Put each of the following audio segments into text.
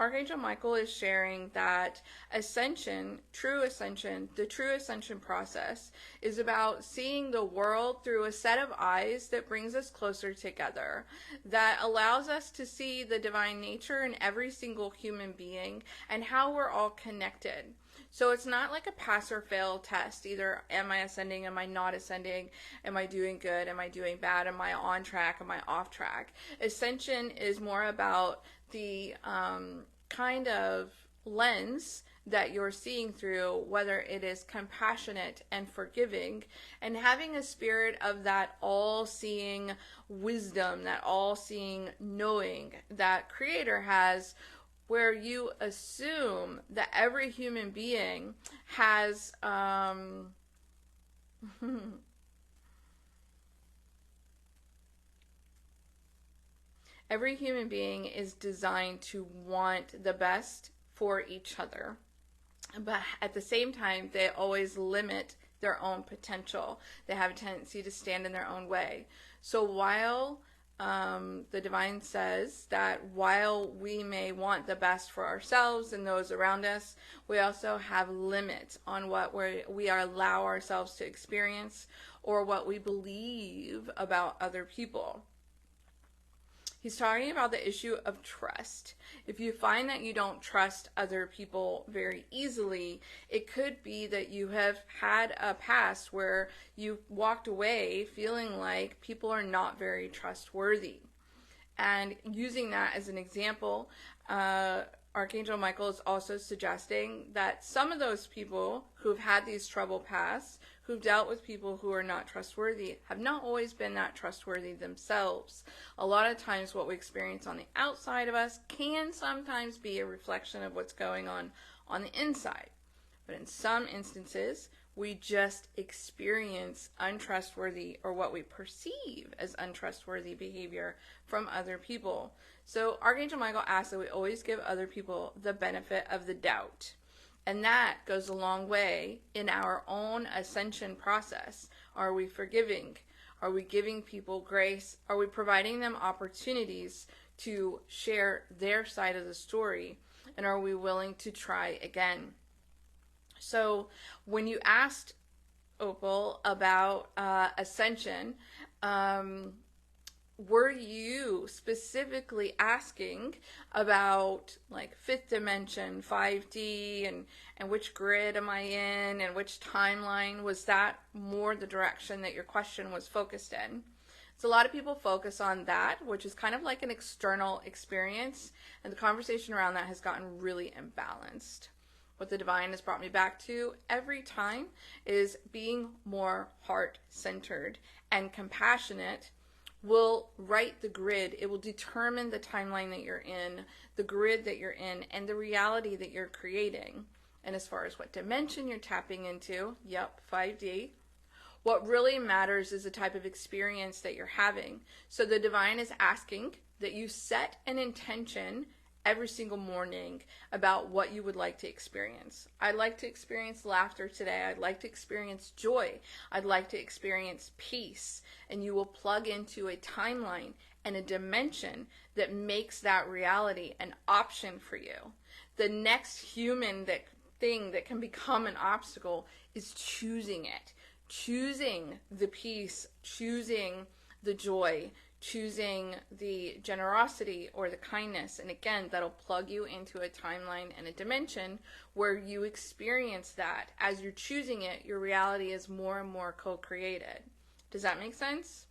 Archangel Michael is sharing that ascension, the true ascension process is about seeing the world through a set of eyes that brings us closer together, that allows us to see the divine nature in every single human being and how we're all connected. So it's not like a pass or fail test. Either am I ascending, am I not ascending, am I doing good, am I doing bad, am I on track, am I off track. Ascension is more about the kind of lens that you're seeing through, whether it is compassionate and forgiving, and having a spirit of that all-seeing wisdom, that all-seeing knowing that Creator has, where you assume that every human being has every human being is designed to want the best for each other. But at the same time, they always limit their own potential. They have a tendency to stand in their own way. So while the divine says that while we may want the best for ourselves and those around us, we also have limits on what we allow ourselves to experience or what we believe about other people. He's talking about the issue of trust. If you find that you don't trust other people very easily, it could be that you have had a past where you walked away feeling like people are not very trustworthy. And using that as an example, Archangel Michael is also suggesting that some of those people who've had these troubled pasts, who've dealt with people who are not trustworthy, have not always been that trustworthy themselves. A lot of times what we experience on the outside of us can sometimes be a reflection of what's going on the inside. But in some instances, we just experience untrustworthy or what we perceive as untrustworthy behavior from other people. So Archangel Michael asks that we always give other people the benefit of the doubt. And that goes a long way in our own ascension process. Are we forgiving? Are we giving people grace? Are we providing them opportunities to share their side of the story? And are we willing to try again? So when you asked Opal about ascension, were you specifically asking about like fifth dimension, 5D, and which grid am I in and which timeline? Was that more the direction that your question was focused in? So a lot of people focus on that, which is kind of like an external experience, and the conversation around that has gotten really imbalanced. What the divine has brought me back to every time is being more heart-centered and compassionate will write the grid. It will determine the timeline that you're in, the grid that you're in, and the reality that you're creating. And as far as what dimension you're tapping into, 5D, what really matters is the type of experience that you're having. So the divine is asking that you set an intention every single morning about what you would like to experience. I'd like to experience laughter today. I'd like to experience joy. I'd like to experience peace. And you will plug into a timeline and a dimension that makes that reality an option for you. The next human thing that can become an obstacle is choosing it. Choosing the peace, choosing the joy, choosing the generosity or the kindness. And again, that'll plug you into a timeline and a dimension where you experience that. As you're choosing it, your reality is more and more co-created. Does that make sense?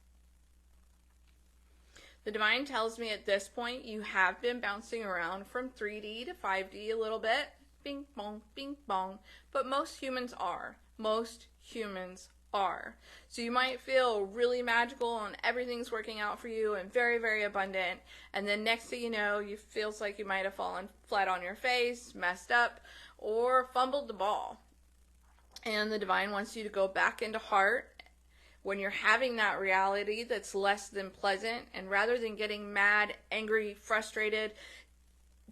The divine tells me at this point you have been bouncing around from 3D to 5D a little bit. Bing bong, bing bong. But most humans are. Most humans are. So you might feel really magical and everything's working out for you and very, very abundant. And then next thing you know, you feels like you might have fallen flat on your face, messed up, or fumbled the ball. And the divine wants you to go back into heart when you're having that reality that's less than pleasant. And rather than getting mad, angry, frustrated,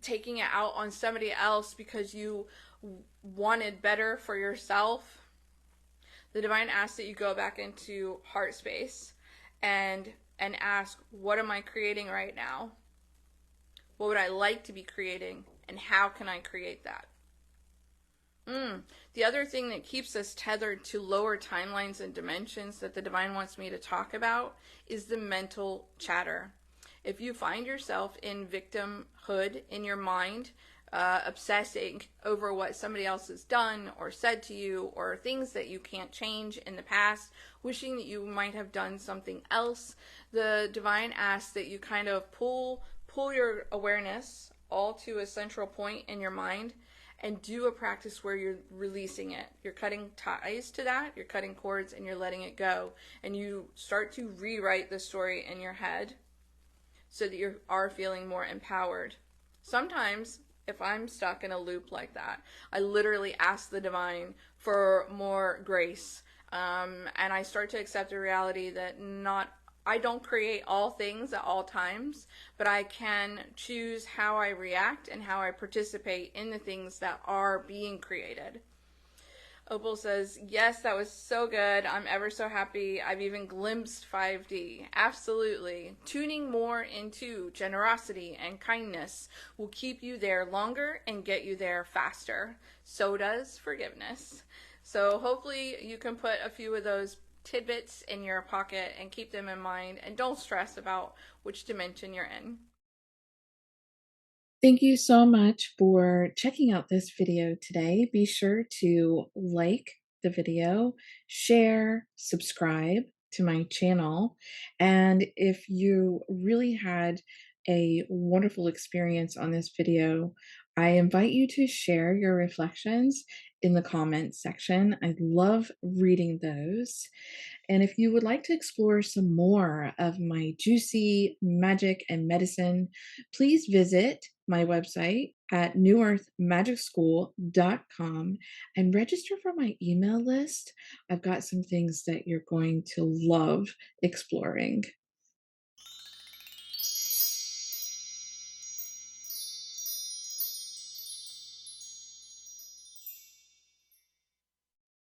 taking it out on somebody else because you wanted better for yourself, the divine asks that you go back into heart space and ask, what am I creating right now? What would I like to be creating? And how can I create that? The other thing that keeps us tethered to lower timelines and dimensions that the divine wants me to talk about is the mental chatter. If you find yourself in victimhood in your mind, obsessing over what somebody else has done or said to you, or things that you can't change in the past, wishing that you might have done something else, the divine asks that you kind of pull your awareness all to a central point in your mind and do a practice where you're releasing it. You're cutting ties to that, you're cutting cords, and you're letting it go. And you start to rewrite the story in your head so that you are feeling more empowered. Sometimes, if I'm stuck in a loop like that, I literally ask the divine for more grace. And I start to accept the reality that I don't create all things at all times, but I can choose how I react and how I participate in the things that are being created. Opal says, yes, that was so good. I'm ever so happy. I've even glimpsed 5D. Absolutely. Tuning more into generosity and kindness will keep you there longer and get you there faster. So does forgiveness. So hopefully you can put a few of those tidbits in your pocket and keep them in mind, and don't stress about which dimension you're in. Thank you so much for checking out this video today. Be sure to like the video, share, subscribe to my channel. And if you really had a wonderful experience on this video, I invite you to share your reflections in the comments section. I love reading those. And if you would like to explore some more of my juicy magic and medicine, please visit my website at newearthmagicschool.com and register for my email list. I've got some things that you're going to love exploring.